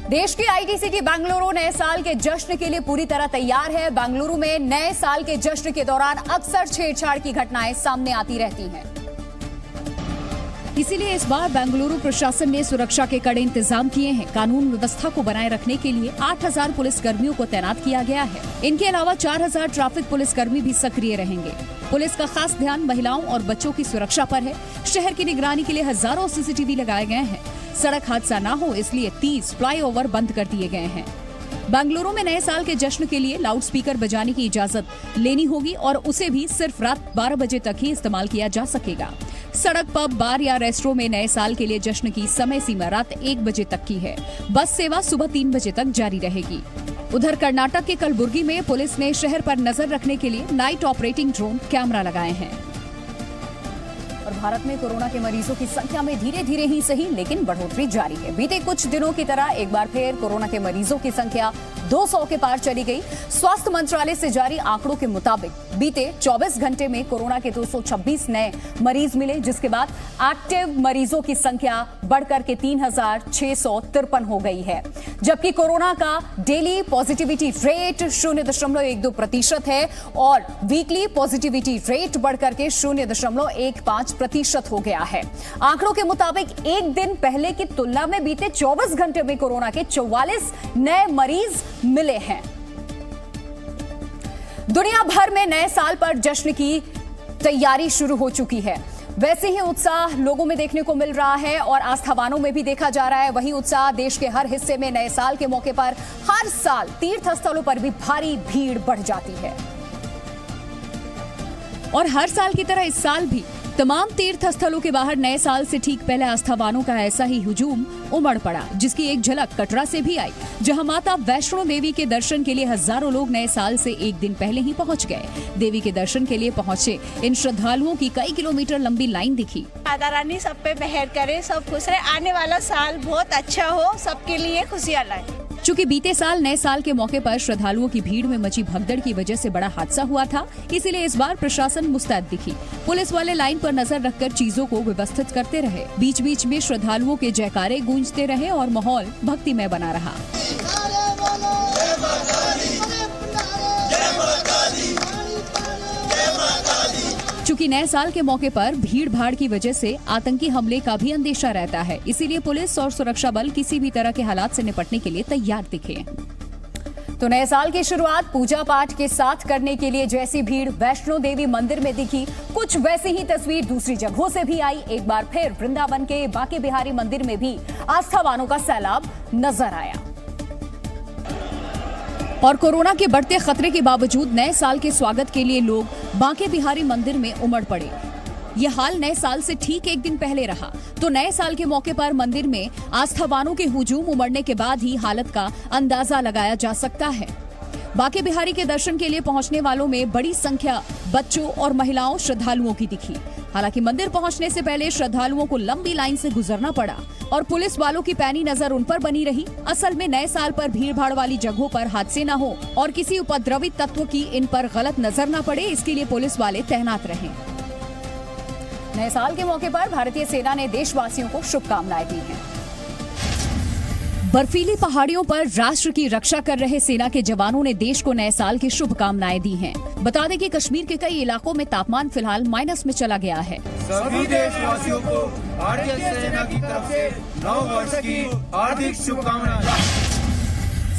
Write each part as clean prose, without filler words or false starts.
देश की IT city Bengaluru नए साल के जश्न के लिए पूरी तरह तैयार है। बेंगलुरु में नए साल के जश्न के दौरान अक्सर छेड़छाड़ की घटनाएं सामने आती रहती हैं। इसीलिए इस बार बेंगलुरु प्रशासन ने सुरक्षा के कड़े इंतजाम किए हैं। कानून व्यवस्था को बनाए रखने के लिए 8000 पुलिस कर्मियों को तैनात किया गया है। इनके अलावा 4000 ट्रैफिक पुलिस कर्मी भी सक्रिय रहेंगे। पुलिस का खास ध्यान महिलाओं और बच्चों की सुरक्षा पर है। शहर की निगरानी के लिए हजारों सीसीटीवी लगाए गए हैं। सड़क हादसा न हो इसलिए 30 फ्लाईओवर बंद कर दिए गए हैं। बेंगलुरु में नए साल के जश्न के लिए लाउडस्पीकर बजाने की इजाजत लेनी होगी और उसे भी सिर्फ रात 12 बजे तक ही इस्तेमाल किया जा सकेगा। सड़क, पब, बार या रेस्टोरों में नए साल के लिए जश्न की समय सीमा रात 1 बजे तक की है। बस सेवा सुबह 3 बजे तक जारी रहेगी। उधर कर्नाटक के कलबुर्गी में पुलिस ने शहर पर नजर रखने के लिए नाइट ऑपरेटिंग ड्रोन कैमरा लगाए हैं। और भारत में कोरोना के मरीजों की संख्या में धीरे धीरे ही सही लेकिन बढ़ोतरी जारी है। बीते कुछ दिनों की तरह एक बार फिर कोरोना के मरीजों की संख्या 200 के पार चली गई। स्वास्थ्य मंत्रालय से जारी आंकड़ों के मुताबिक बीते 24 घंटे में कोरोना के 226 नए मरीज मिले, जिसके बाद एक्टिव मरीजों की संख्या बढ़कर के 3653 हो गई है। जबकि कोरोना का डेली पॉजिटिविटी रेट 0.12% है और वीकली पॉजिटिविटी रेट बढ़कर के 0.15% हो गया है। आंकड़ों के मुताबिक एक दिन पहले की तुलना में बीते 24 घंटे में कोरोना के 44 नए मरीज मिले हैं। दुनिया भर में नए साल पर जश्न की तैयारी शुरू हो चुकी है। वैसे ही उत्साह लोगों में देखने को मिल रहा है और आस्थावानों में भी देखा जा रहा है। वही उत्साह देश के हर हिस्से में नए साल के मौके पर हर साल तीर्थ स्थलों पर भी भारी भीड़ बढ़ जाती है। और हर साल की तरह इस साल भी तमाम तीर्थ स्थलों के बाहर नए साल से ठीक पहले आस्थावानों का ऐसा ही हुजूम उमड़ पड़ा, जिसकी एक झलक कटरा से भी आई, जहां माता वैष्णो देवी के दर्शन के लिए हजारों लोग नए साल से एक दिन पहले ही पहुंच गए। देवी के दर्शन के लिए पहुंचे इन श्रद्धालुओं की कई किलोमीटर लंबी लाइन दिखी। माता रानी सब पे मेहर करे, सब खुश रहे, आने वाला साल बहुत अच्छा हो, सबके लिए खुशियां लाए। चूंकि बीते साल नए साल के मौके पर श्रद्धालुओं की भीड़ में मची भगदड़ की वजह से बड़ा हादसा हुआ था, इसीलिए इस बार प्रशासन मुस्तैद दिखी। पुलिस वाले लाइन पर नजर रखकर चीजों को व्यवस्थित करते रहे। बीच बीच में श्रद्धालुओं के जयकारे गूंजते रहे और माहौल भक्तिमय बना रहा। चूंकि नए साल के मौके पर भीड़ भाड़ की वजह से आतंकी हमले का भी अंदेशा रहता है, इसीलिए पुलिस और सुरक्षा बल किसी भी तरह के हालात से निपटने के लिए तैयार दिखे। तो नए साल की शुरुआत पूजा पाठ के साथ करने के लिए जैसी भीड़ वैष्णो देवी मंदिर में दिखी, कुछ वैसी ही तस्वीर दूसरी जगहों से भी आई। एक बार फिर वृंदावन के बांके बिहारी मंदिर में भी आस्थावानों का सैलाब नजर आया। और कोरोना के बढ़ते खतरे के बावजूद नए साल के स्वागत के लिए लोग बांके बिहारी मंदिर में उमड़ पड़े। यह हाल नए साल से ठीक एक दिन पहले रहा, तो नए साल के मौके पर मंदिर में आस्थावानों के हुजूम उमड़ने के बाद ही हालत का अंदाजा लगाया जा सकता है। बांके बिहारी के दर्शन के लिए पहुंचने वालों में बड़ी संख्या बच्चों और महिलाओं श्रद्धालुओं की दिखी। हालांकि मंदिर पहुंचने से पहले श्रद्धालुओं को लंबी लाइन से गुजरना पड़ा और पुलिस वालों की पैनी नजर उन पर बनी रही। असल में नए साल पर भीड़ भाड़ वाली जगहों पर हादसे न हो और किसी उपद्रवी तत्व की इन पर गलत नजर न पड़े, इसके लिए पुलिस वाले तैनात रहे। नए साल के मौके पर भारतीय सेना ने देशवासियों को शुभकामनाएं दी हैं। बर्फीली पहाड़ियों पर राष्ट्र की रक्षा कर रहे सेना के जवानों ने देश को नए साल की शुभकामनाएं दी हैं। बता दें कि कश्मीर के कई इलाकों में तापमान फिलहाल माइनस में चला गया है। सभी देशवासियों को भारतीय सेना की तरफ से नव वर्ष की हार्दिक शुभकामनाएं।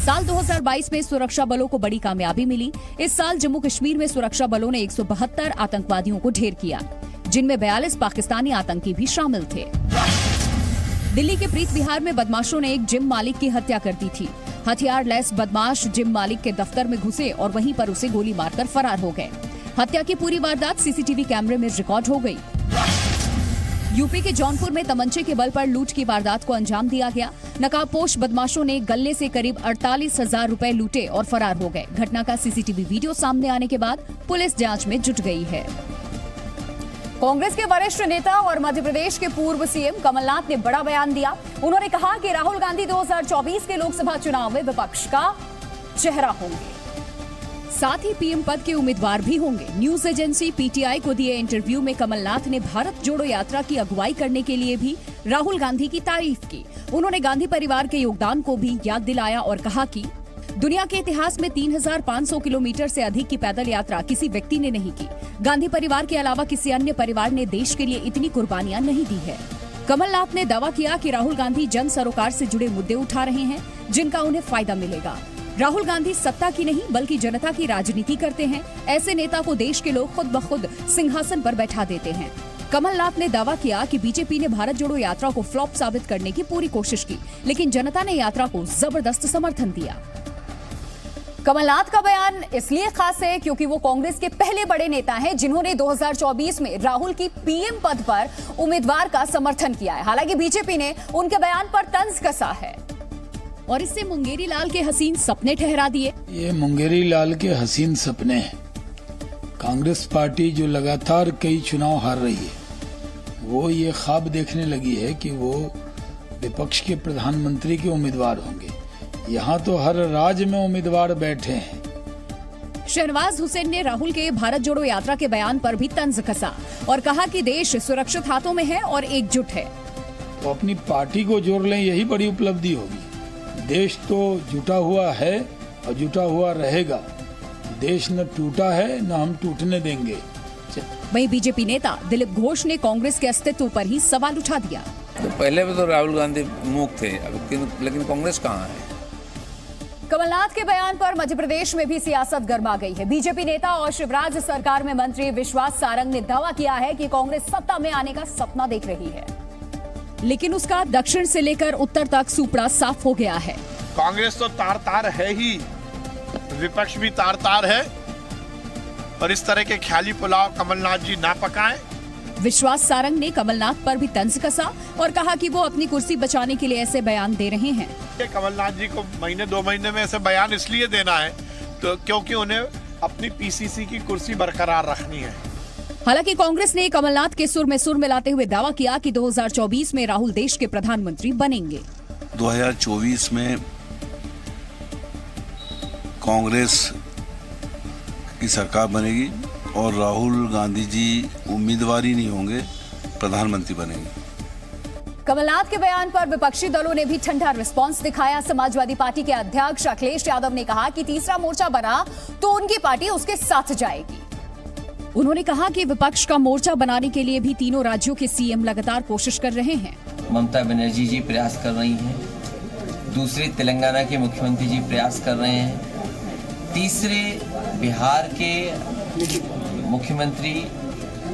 साल 2022 में सुरक्षा बलों को बड़ी कामयाबी मिली। इस साल जम्मू कश्मीर में सुरक्षा बलों ने 172 आतंकवादियों को ढेर किया, जिनमें 42 पाकिस्तानी आतंकी भी शामिल थे। दिल्ली के प्रीत विहार में बदमाशों ने एक जिम मालिक की हत्या कर दी थी। हथियार लैस बदमाश जिम मालिक के दफ्तर में घुसे और वहीं पर उसे गोली मारकर फरार हो गए। हत्या की पूरी वारदात सीसीटीवी कैमरे में रिकॉर्ड हो गई। यूपी के जौनपुर में तमंचे के बल पर लूट की वारदात को अंजाम दिया गया। नकाबपोश बदमाशों ने गले से करीब 48,000 रुपए लूटे और फरार हो गए। घटना का सीसीटीवी वीडियो सामने आने के बाद पुलिस जांच में जुट गई है। कांग्रेस के वरिष्ठ नेता और मध्य प्रदेश के पूर्व सीएम कमलनाथ ने बड़ा बयान दिया। उन्होंने कहा कि राहुल गांधी 2024 के लोकसभा चुनाव में विपक्ष का चेहरा होंगे, साथ ही पीएम पद के उम्मीदवार भी होंगे। न्यूज एजेंसी पीटीआई को दिए इंटरव्यू में कमलनाथ ने भारत जोड़ो यात्रा की अगुवाई करने के लिए भी राहुल गांधी की तारीफ की। उन्होंने गांधी परिवार के योगदान को भी याद दिलाया और कहा कि दुनिया के इतिहास में 3,500 किलोमीटर से अधिक की पैदल यात्रा किसी व्यक्ति ने नहीं की। गांधी परिवार के अलावा किसी अन्य परिवार ने देश के लिए इतनी कुर्बानियां नहीं दी है। कमलनाथ ने दावा किया कि राहुल गांधी जन सरोकार से जुड़े मुद्दे उठा रहे हैं जिनका उन्हें फायदा मिलेगा। राहुल गांधी सत्ता की नहीं बल्कि जनता की राजनीति करते हैं। ऐसे नेता को देश के लोग खुद ब खुद सिंहासन पर बैठा देते हैं। कमलनाथ ने दावा किया कि बीजेपी ने भारत जोड़ो यात्रा को फ्लॉप साबित करने की पूरी कोशिश की, लेकिन जनता ने यात्रा को जबरदस्त समर्थन दिया। कमलनाथ का बयान इसलिए खास है क्योंकि वो कांग्रेस के पहले बड़े नेता हैं जिन्होंने 2024 में राहुल की पीएम पद पर उम्मीदवार का समर्थन किया है। हालांकि बीजेपी ने उनके बयान पर तंज कसा है और इससे मुंगेरी लाल के हसीन सपने ठहरा दिए। ये मुंगेरी लाल के हसीन सपने हैं। कांग्रेस पार्टी जो लगातार कई चुनाव हार रही है, वो ये ख्वाब देखने लगी है कि वो विपक्ष के प्रधानमंत्री के उम्मीदवार होंगे। यहाँ तो हर राज्य में उम्मीदवार बैठे हैं। शहनवाज हुसैन ने राहुल के भारत जोड़ो यात्रा के बयान पर भी तंज कसा और कहा कि देश सुरक्षित हाथों में है और एकजुट है। तो अपनी पार्टी को जोड़ लें, यही बड़ी उपलब्धि होगी। देश तो जुटा हुआ है और जुटा हुआ रहेगा। देश न टूटा है न हम टूटने देंगे। वहीं बीजेपी नेता दिलीप घोष ने कांग्रेस के अस्तित्व पर ही सवाल उठा दिया। तो पहले भी तो राहुल गांधी मुक्त थे, लेकिन कांग्रेस कहाँ है? कमलनाथ के बयान पर मध्य प्रदेश में भी सियासत गर्मा गई है। बीजेपी नेता और शिवराज सरकार में मंत्री विश्वास सारंग ने दावा किया है कि कांग्रेस सत्ता में आने का सपना देख रही है, लेकिन उसका दक्षिण से लेकर उत्तर तक सुपड़ा साफ हो गया है। कांग्रेस तो तार-तार है ही, विपक्ष भी तार-तार है, और इस तरह के ख्याली पुलाव कमलनाथ जी ना पकाएं। विश्वास सारंग ने कमलनाथ पर भी तंज कसा और कहा कि वो अपनी कुर्सी बचाने के लिए ऐसे बयान दे रहे हैं। कमलनाथ जी को महीने 2 महीने में ऐसे बयान इसलिए देना है तो क्योंकि उन्हें अपनी पीसीसी की कुर्सी बरकरार रखनी है। हालांकि कांग्रेस ने कमलनाथ के सुर में सुर मिलाते हुए दावा किया कि 2024 में राहुल देश के प्रधानमंत्री बनेंगे। 2024 में कांग्रेस की सरकार बनेगी और राहुल गांधी जी उम्मीदवार ही नहीं होंगे, प्रधानमंत्री बनेंगे। कमलनाथ के बयान पर विपक्षी दलों ने भी ठंडा रिस्पांस दिखाया। समाजवादी पार्टी के अध्यक्ष अखिलेश यादव ने कहा कि तीसरा मोर्चा बना तो उनकी पार्टी उसके साथ जाएगी। उन्होंने कहा कि विपक्ष का मोर्चा बनाने के लिए भी तीनों राज्यों के सीएम लगातार कोशिश कर रहे हैं। ममता बनर्जी जी प्रयास कर रही हैं, दूसरे तेलंगाना के मुख्यमंत्री जी प्रयास कर रहे हैं, तीसरे बिहार के मुख्यमंत्री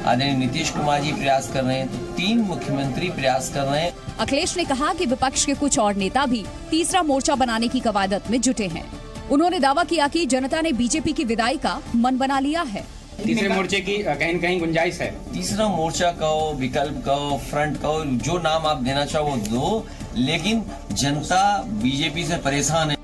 आदरणीय नीतीश कुमार जी प्रयास कर रहे हैं, तो 3 मुख्यमंत्री प्रयास कर रहे हैं। अखिलेश ने कहा कि विपक्ष के कुछ और नेता भी तीसरा मोर्चा बनाने की कवायद में जुटे हैं। उन्होंने दावा किया कि जनता ने बीजेपी की विदाई का मन बना लिया है। तीसरे मोर्चे की कहीं न कहीं गुंजाइश है। तीसरा मोर्चा कहो, विकल्प कहो, फ्रंट कहो, जो नाम आप देना चाहो वो दो, लेकिन जनता बीजेपी से परेशान है।